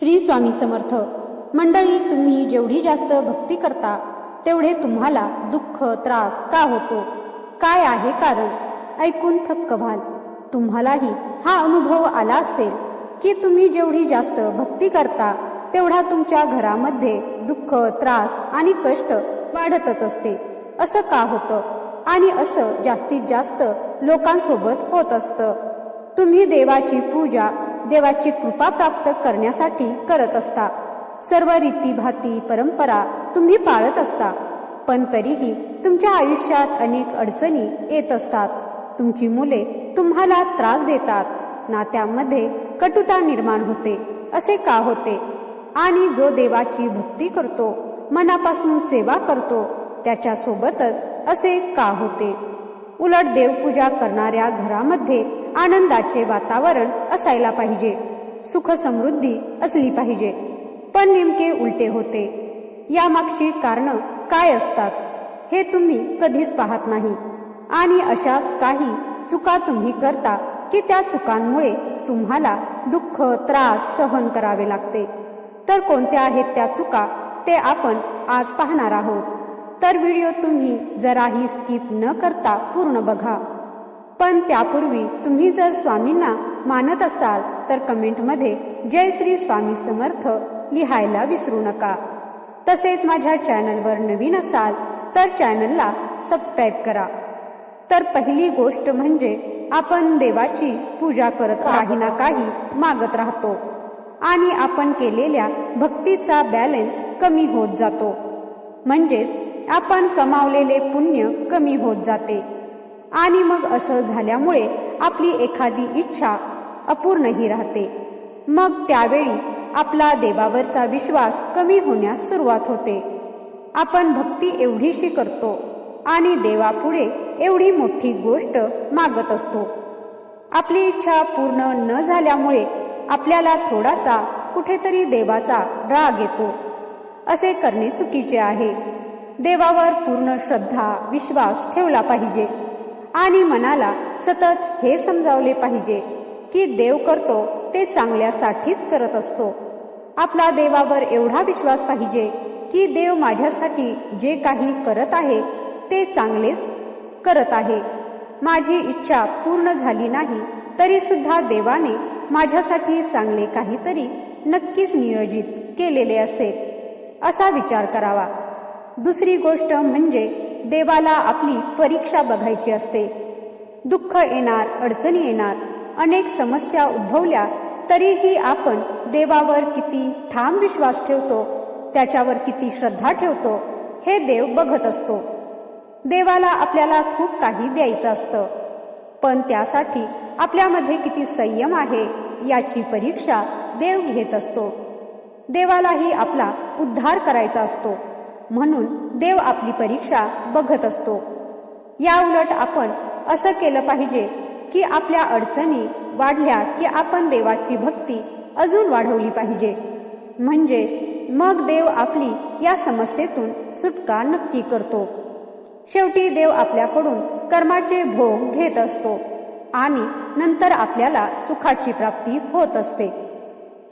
श्री स्वामी समर्थ मंडळी, तुम्ही जेवढी जास्त भक्ती करता तेवढे तुम्हाला दुःख त्रास का होतो, काय आहे कारण, ऐकून थक्क व्हाल. तुम्हालाही हा अनुभव आला असेल की तुम्ही जेवढी जास्त भक्ती करता तेवढा तुमच्या घरामध्ये दुःख त्रास आणि कष्ट वाढतच असते. असं का होतं आणि असं जास्तीत जास्त लोकांसोबत होत असतं. तुम्ही देवाची पूजा, देवाची कृपा प्राप्त करण्यासाठी करत असता. सर्व रीतीभाती परंपरा तुम्ही पाळत असता, पण तरीही तुमच्या आयुष्यात अनेक अडचणी येत असतात. तुमची मुले तुम्हाला त्रास देतात, नात्यामध्ये कटुता निर्माण होते. असे का होते? आणि जो देवाची भक्ती करतो, मनापासून सेवा करतो, त्याच्या सोबतच असे का होते? उलट देवपूजा करणाऱ्या घरामध्ये आनंदाचे वातावरण असायला पाहिजे, सुख समृद्धी असली पाहिजे, पण नेमके उलटे होते. यामागची कारण काय असतात हे तुम्ही कधीच पाहत नाही. आणि अशाच काही चुका तुम्ही करता की त्या चुकांमुळे तुम्हाला दुःख त्रास सहन करावे लागते. तर कोणत्या आहेत त्या चुका ते आपण आज पाहणार आहोत. तर व्हिडिओ तुम्ही जराही स्किप न करता पूर्ण बघा. पण त्यापूर्वी तुम्ही जर स्वामींना मानत असाल तर कमेंटमध्ये जय श्री स्वामी समर्थ लिहायला विसरू नका. तसेच माझ्या चॅनलवर नवीन असाल तर चॅनलला सबस्क्राईब करा. तर पहिली गोष्ट म्हणजे आपण देवाची पूजा करत काही ना काही मागत राहतो आणि आपण केलेल्या भक्तीचा बॅलन्स कमी होत जातो. म्हणजेच आपण कमावलेले पुण्य कमी होत जाते आणि मग असं झाल्यामुळे आपली एखादी इच्छा अपूर्णही राहते. मग त्यावेळी आपला देवावरचा विश्वास कमी होण्यास सुरुवात होते. आपण भक्ती एवढीशी करतो आणि देवापुढे एवढी मोठी गोष्ट मागत असतो. आपली इच्छा पूर्ण न झाल्यामुळे आपल्याला थोडासा कुठेतरी देवाचा राग येतो. असे करणे चुकीचे आहे. देवावर पूर्ण श्रद्धा विश्वास ठेवला पाहिजे आणि मनाला सतत हे समजावले पाहिजे की देव करतो ते चांगल्यासाठीच करत असतो. आपला देवावर एवढा विश्वास पाहिजे की देव माझ्यासाठी जे काही करत आहे ते चांगलेच करत आहे. माझी इच्छा पूर्ण झाली नाही तरी सुद्धा देवाने माझ्यासाठी चांगले काहीतरी नक्कीच नियोजित केलेले असेल, असा विचार करावा. दुसरी गोष्ट म्हणजे देवाला आपली परीक्षा बघायची असते. दुःख येणार, अडचणी येणार, अनेक समस्या उद्भवल्या तरीही आपण देवावर किती ठाम विश्वास ठेवतो, त्याच्यावर किती श्रद्धा ठेवतो हे देव बघत असतो. देवाला आपल्याला खूप काही द्यायचं असतं, पण त्यासाठी आपल्यामध्ये किती संयम आहे याची परीक्षा देव घेत असतो. देवालाही आपला उद्धार करायचा असतो, म्हणून देव आपली परीक्षा बघत असतो. या उलट आपण असं केलं पाहिजे की आपल्या अडचणी वाढल्या की आपण देवाची भक्ती अजून वाढवली पाहिजे. म्हणजे मग देव आपली या समस्येतून सुटका नक्की करतो. शेवटी देव आपल्याकडून कर्माचे भोग घेत असतो आणि नंतर आपल्याला सुखाची प्राप्ती होत असते.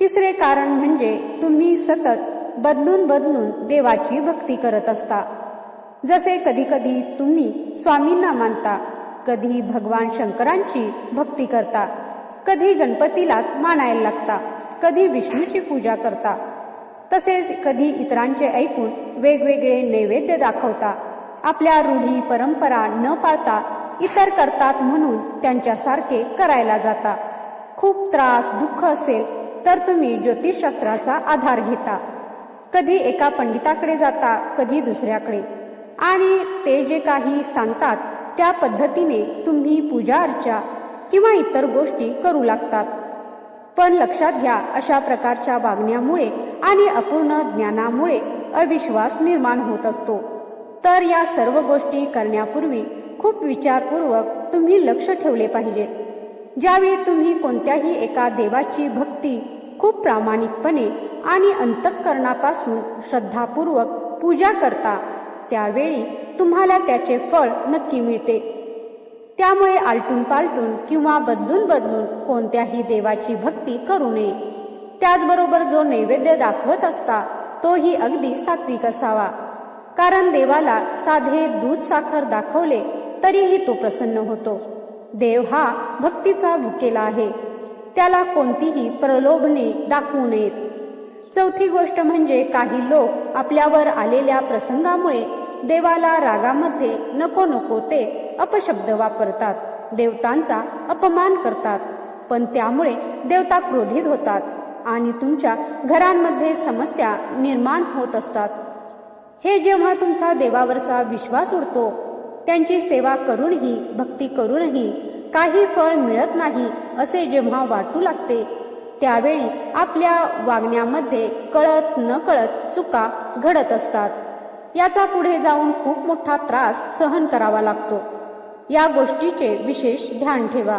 तिसरे कारण म्हणजे तुम्ही सतत बदलून बदलून देवाची भक्ती करत असता. जसे कधी कधी तुम्ही स्वामींना मानता, कधी भगवान शंकरांची भक्ती करता, कधी गणपतीलाच मानायला लागता, कधी विष्णूची पूजा करता, तसेच कधी इतरांचे ऐकून वेगवेगळे नैवेद्य दाखवता. आपल्या रूढी परंपरा न पाळता इतर करतात म्हणून त्यांच्यासारखे करायला जाता. खूप त्रास दुःख असेल तर तुम्ही ज्योतिषशास्त्राचा आधार घेता. कधी एका पंडिताकडे जाता, कधी दुसऱ्याकडे, आणि ते जे काही सांगतात त्या पद्धतीने तुम्ही पूजा अर्चा किंवा इतर गोष्टी करू लागतात. पण लक्षात घ्या, अशा प्रकारच्या वागण्यामुळे आणि अपूर्ण ज्ञानामुळे अविश्वास निर्माण होत असतो. तर या सर्व गोष्टी करण्यापूर्वी खूप विचारपूर्वक तुम्ही लक्ष ठेवले पाहिजे. ज्यावेळी तुम्ही कोणत्याही एका देवाची भक्ती खूप प्रामाणिकपणे आणि अंतःकरणापासून श्रद्धापूर्वक पूजा करता, त्यावेळी तुम्हाला त्याचे फळ नक्की मिळते. त्यामुळे आलटून पालटून किंवा बदलून बदलून कोणत्याही देवाची भक्ती करू नये. त्याचबरोबर जो नैवेद्य दाखवत असता तोही अगदी सात्विक असावा, कारण देवाला साधे दूध साखर दाखवले तरीही तो प्रसन्न होतो. देव हा भक्तीचा भुकेला आहे, त्याला कोणतीही प्रलोभने दाखवू नयेत. चौथी गोष्ट म्हणजे काही लोक आपल्यावर आलेल्या प्रसंगामुळे देवाला रागामध्ये नको नको ते अपशब्द वापरतात, देवतांचा अपमान करतात, पण त्यामुळे देवता क्रोधित होतात आणि तुमच्या घरांमध्ये समस्या निर्माण होत असतात. हे जेव्हा तुमचा देवावरचा विश्वास उडतो, त्यांची सेवा करूनही भक्ती करूनही काही फळ मिळत नाही असे जेव्हा वाटू लागते, त्यावेळी आपल्या वागण्यामध्ये कळत न कळत चुका घडत असतात. याचा पुढे जाऊन खूप मोठा त्रास सहन करावा लागतो. या गोष्टीचे विशेष ध्यान ठेवा.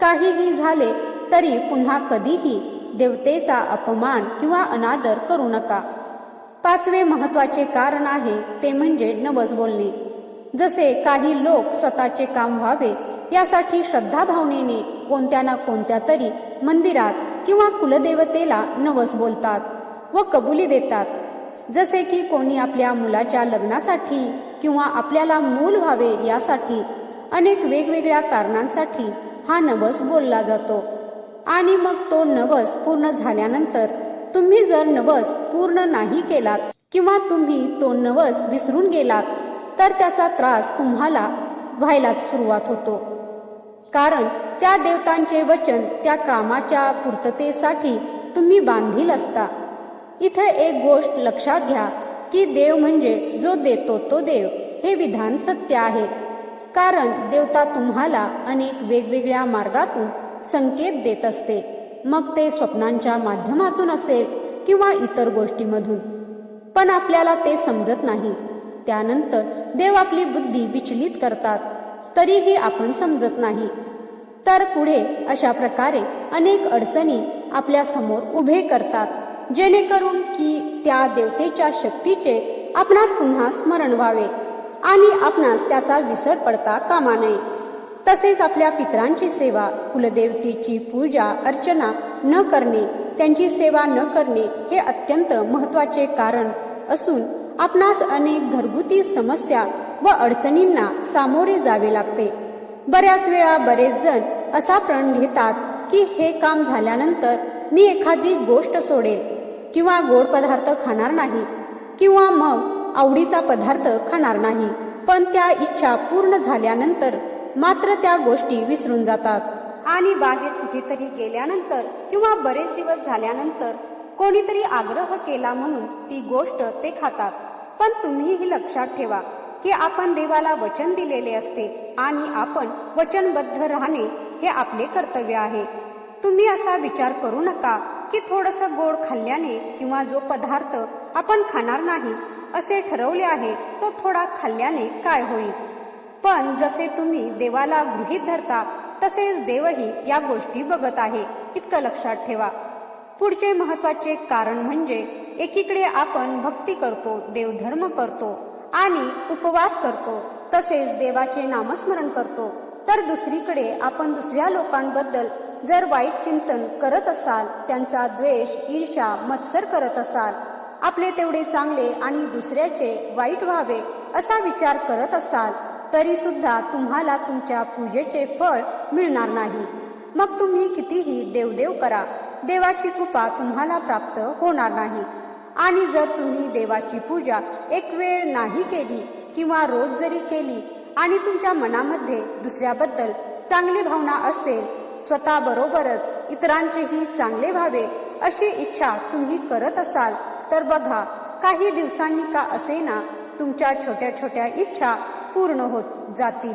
काहीही झाले तरी पुन्हा कधीही देवतेचा अपमान किंवा अनादर करू नका. पाचवे महत्वाचे कारण आहे ते म्हणजे नवस बोलणे. जसे काही लोक स्वतःचे काम व्हावे यासाठी श्रद्धाभावनेने कोणत्या ना कोणत्या तरी मंदिरात किंवा कुलदेवतेला नवस बोलतात व कबुली देतात. जसे की कोणी आपल्या मुलाच्या लग्नासाठी किंवा आपल्याला मूल व्हावे यासाठी अनेक वेगवेगळ्या कारणांसाठी हा नवस बोलला जातो. आणि मग तो नवस पूर्ण झाल्यानंतर तुम्ही जर नवस पूर्ण नाही केलात किंवा तुम्ही तो नवस विसरून गेलात तर त्याचा त्रास तुम्हाला व्हायलाच सुरुवात होतो, कारण त्या देवतांचे वचन त्या कामाच्या पूर्ततेसाठी तुम्ही बांधील असता. इथे एक गोष्ट लक्षात घ्या की देव म्हणजे जो देतो तो देव हे विधान सत्य आहे, कारण देवता तुम्हाला अनेक वेगवेगळ्या मार्गातून संकेत देत असते, मग ते स्वप्नांच्या माध्यमातून असेल किंवा इतर गोष्टीमधून. पण आपल्याला ते समजत नाही. त्यानंतर देव आपली बुद्धी विचलित करतात, तरीही आपण समजत नाही. तर पुढे अशा प्रकारे अनेक अडचणी आपल्या समोर उभे करतात, जेणेकरून की त्या देवतेच्या शक्तीचे आपणास पुन्हा स्मरण व्हावे आणि आपणास त्याचा विसर पडता कामा नये. तसेच आपल्या पितरांची सेवा, कुलदेवतेची पूजा अर्चना न करणे, त्यांची सेवा न करणे हे अत्यंत महत्वाचे कारण असून आपणास अनेक घरगुती समस्या व अडचणींना सामोरे जावे लागते. बऱ्याच वेळा बरेच जण असा प्रण घेतात की हे काम झाल्यानंतर मी एखादी गोष्ट सोडेल किंवा गोड पदार्थ खाणार नाही किंवा मग आवडीचा पदार्थ खाणार नाही, पण त्या इच्छा पूर्ण झाल्यानंतर मात्र त्या गोष्टी विसरून जातात आणि बाहेर कुठेतरी गेल्यानंतर किंवा बरेच दिवस झाल्यानंतर कोणीतरी आग्रह केला म्हणून ती गोष्ट ते खातात. पण तुम्हीही लक्षात ठेवा की आपण देवाला वचन दिलेले असते आणि आपण वचनबद्ध राहणे हे आपले कर्तव्य आहे. तुम्ही असा विचार करू नका की थोडंसं गोड खाल्ल्याने किंवा जो पदार्थ आपण खाणार नाही असे ठरवले आहे तो थोडा खाल्ल्याने काय होईल. पण जसे तुम्ही देवाला गृहीत धरता तसेच देवही या गोष्टी बघत आहे, इतकं लक्षात ठेवा. पुढचे महत्वाचे कारण म्हणजे एकीकडे आपण भक्ती करतो, देवधर्म करतो आणि उपवास करतो, तसेच देवाचे नामस्मरण करतो, तर दुसरीकडे आपण दुसऱ्या लोकांबद्दल जर वाईट चिंतन करत असाल, त्यांचा द्वेष, ईर्ष्या, मत्सर करत असाल, आपले तेवढे चांगले आणि दुसऱ्याचे वाईट व्हावे असा विचार करत असाल, तरी सुद्धा तुम्हाला तुमच्या पूजेचे फळ मिळणार नाही. मग तुम्ही कितीही देवदेव करा, देवाची कृपा तुम्हाला प्राप्त होणार नाही. आणि जर तुम्ही देवाची पूजा एक वेळ नाही केली किंवा रोज जरी केली आणि तुमच्या मनामध्ये दुसऱ्याबद्दल चांगली भावना असेल, स्वतःबरोबरच इतरांचेही चांगले व्हावे अशी इच्छा तुम्ही करत असाल, तर बघा काही दिवसांनी का असेना तुमच्या छोट्या छोट्या इच्छा पूर्ण होत जातील.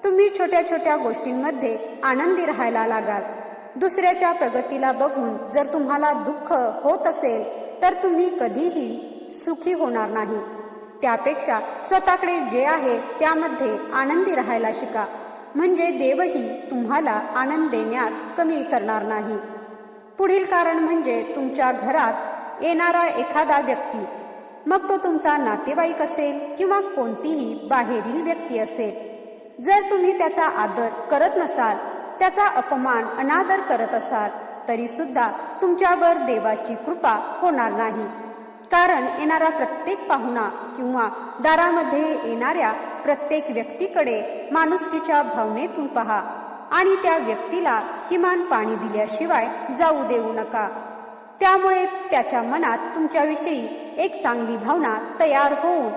तुम्ही छोट्या छोट्या गोष्टींमध्ये आनंदी राहायला लागाल. दुसऱ्याच्या प्रगतीला बघून जर तुम्हाला दुःख होत असेल तर तुम्ही कधीही सुखी होणार नाही. त्यापेक्षा स्वतःकडे जे आहे त्यामध्ये आनंदी राहायला शिका, म्हणजे देवही तुम्हाला आनंद देण्यात कमी करणार नाही. पुढील कारण म्हणजे तुमच्या घरात येणारा एखादा व्यक्ती, मग तो तुमचा नातेवाईक असेल किंवा कोणतीही बाहेरील व्यक्ती असेल, जर तुम्ही त्याचा आदर करत नसाल, त्याचा अपमान अनादर करत असाल, तरी सुद्धा तुमच्यावर देवाची कृपा होणार नाही. कारण येणारा प्रत्येक पाहुणा किंवा दारामध्ये येणाऱ्या प्रत्येक व्यक्तीकडे माणुसकीच्या भावनेतून पहा आणि त्या व्यक्तीला किमान पाणी दिल्याशिवाय जाऊ देऊ नका. त्यामुळे त्याच्या मनात तुमच्याविषयी एक चांगली भावना तयार होऊन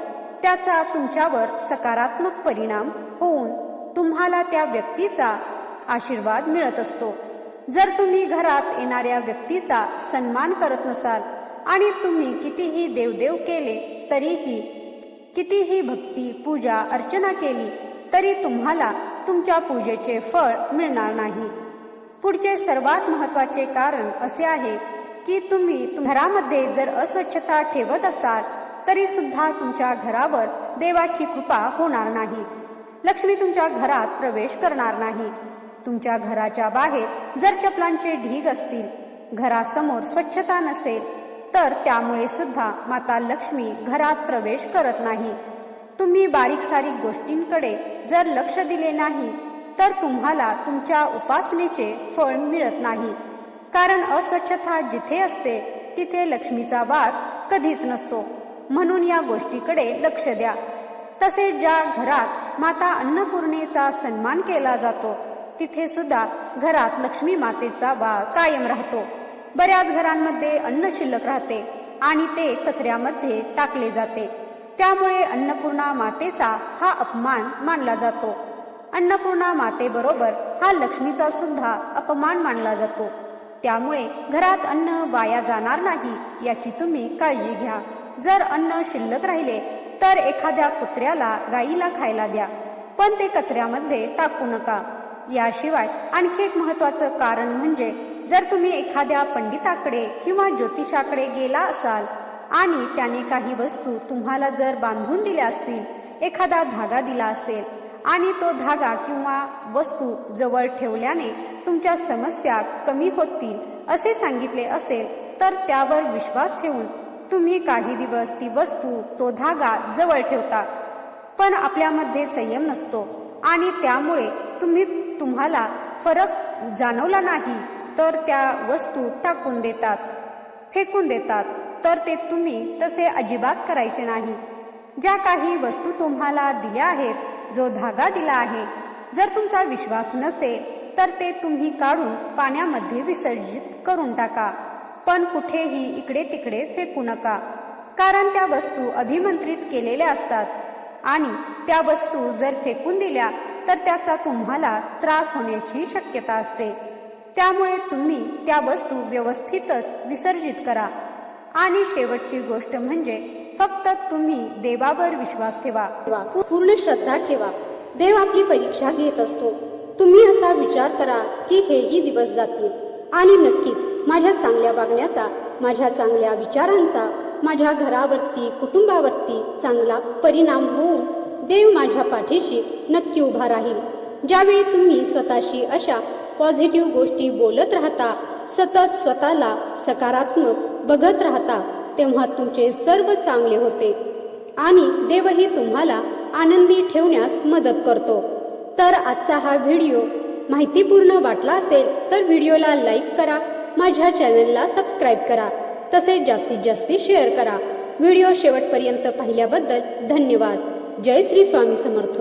त्याचा तुमच्यावर सकारात्मक परिणाम होऊन तुम्हाला त्या व्यक्तीचा आशीर्वाद मिळत असतो. जर तुम्ही घरात येणाऱ्या व्यक्तीचा सन्मान करत नसाल आणि तुम्ही कितीही देवदेव केले तरीही, कितीही भक्ती पूजा अर्चना केली तरी तुम्हाला तुमच्या पूजेचे फळ मिळणार नाही. पुढचे सर्वात महत्त्वाचे कारण असे आहे की तुम्ही घरामध्ये जर अस्वच्छता ठेवत असाल तरी सुद्धा तुमच्या घरावर देवाची कृपा होणार नाही. लक्ष्मी तुमच्या घरात प्रवेश करणार नाही. तुमच्या घराच्या बाहेर जर चपलांचे ढीग असतील, घरासमोर स्वच्छता नसेल तर त्यामुळे सुद्धा माता लक्ष्मी घरात प्रवेश करत नाही. तुम्ही बारीक सारीक गोष्टींकडे जर लक्ष दिले नाही तर तुम्हाला तुमच्या उपासनेचे फळ मिळत नाही. कारण अस्वच्छता जिथे असते तिथे लक्ष्मीचा वास कधीच नसतो. म्हणून या गोष्टीकडे लक्ष द्या. तसेच ज्या घरात माता अन्नपूर्णेचा सन्मान केला जातो तिथे सुद्धा घरात लक्ष्मी मातेचा वास कायम राहतो. बऱ्याच घरांमध्ये अन्न शिल्लक राहते आणि ते कचऱ्यामध्ये टाकले जाते. त्यामुळे अन्नपूर्णा मातेचा हा अपमान मानला जातो. अन्नपूर्णा मातेबरोबर हा लक्ष्मीचा सुद्धा अपमान मानला जातो. त्यामुळे घरात अन्न वाया जाणार नाही याची तुम्ही काळजी घ्या. जर अन्न शिल्लक राहिले तर एखाद्या कुत्र्याला, गाईला खायला द्या, पण ते कचऱ्यामध्ये टाकू नका. याशिवाय आणखी एक महत्त्वाचं कारण म्हणजे जर तुम्ही एखाद्या पंडिताकडे किंवा ज्योतिषाकडे गेला असाल आणि त्याने काही वस्तू तुम्हाला जर बांधून दिल्या असतील, एखादा धागा दिला असेल आणि तो धागा किंवा वस्तू जवळ ठेवल्याने तुमच्या समस्या कमी होतील असे सांगितले असेल तर त्यावर विश्वास ठेवून तुम्ही काही दिवस ती वस्तू, तो धागा जवळ ठेवता. पण आपल्यामध्ये संयम नसतो आणि त्यामुळे तुम्हाला फरक जाणवला नाही तर त्या वस्तू टाकून देतात, फेकून देतात. तर ते तुम्ही तसे अजिबात करायचे नाही. ज्या काही वस्तू तुम्हाला दिल्या आहेत, जो धागा दिला आहे, जर तुमचा विश्वास नसेल तर ते तुम्ही काढून पाण्यामध्ये विसर्जित करून टाका. पण कुठेही इकडे तिकडे फेकू नका. कारण त्या वस्तू अभिमंत्रित केलेल्या असतात आणि त्या वस्तू जर फेकून दिल्या तर त्याचा तुम्हाला त्रास होण्याची शक्यता असते. त्यामुळे तुम्ही त्या वस्तू व्यवस्थितच विसर्जित करा. आणि शेवटची गोष्ट म्हणजे फक्त तुम्ही देवावर विश्वास ठेवा, पूर्ण श्रद्धा ठेवा. देव आपली परीक्षा घेत असतो. तुम्ही असा विचार करा की हेही दिवस जातील आणि नक्कीच माझ्या चांगल्या वागण्याचा, माझ्या चांगल्या विचारांचा माझ्या घरावरती, कुटुंबावरती चांगला परिणाम होऊन देव माझ्या पाठीशी नक्की उभा राहील. ज्यावेळी तुम्ही स्वतःशी अशा पॉझिटिव्ह गोष्टी बोलत राहता, सतत स्वतःला सकारात्मक बघत राहता, तेव्हा तुमचे सर्व चांगले होते आणि देवही तुम्हाला आनंदी ठेवण्यास मदत करतो. तर आजचा हा व्हिडिओ माहितीपूर्ण वाटला असेल तर व्हिडिओला लाईक करा, माझ्या चॅनलला सबस्क्राईब करा, तसेच जास्तीत जास्त शेअर करा. व्हिडिओ शेवटपर्यंत पाहिल्याबद्दल धन्यवाद. जय श्री स्वामी समर्थ.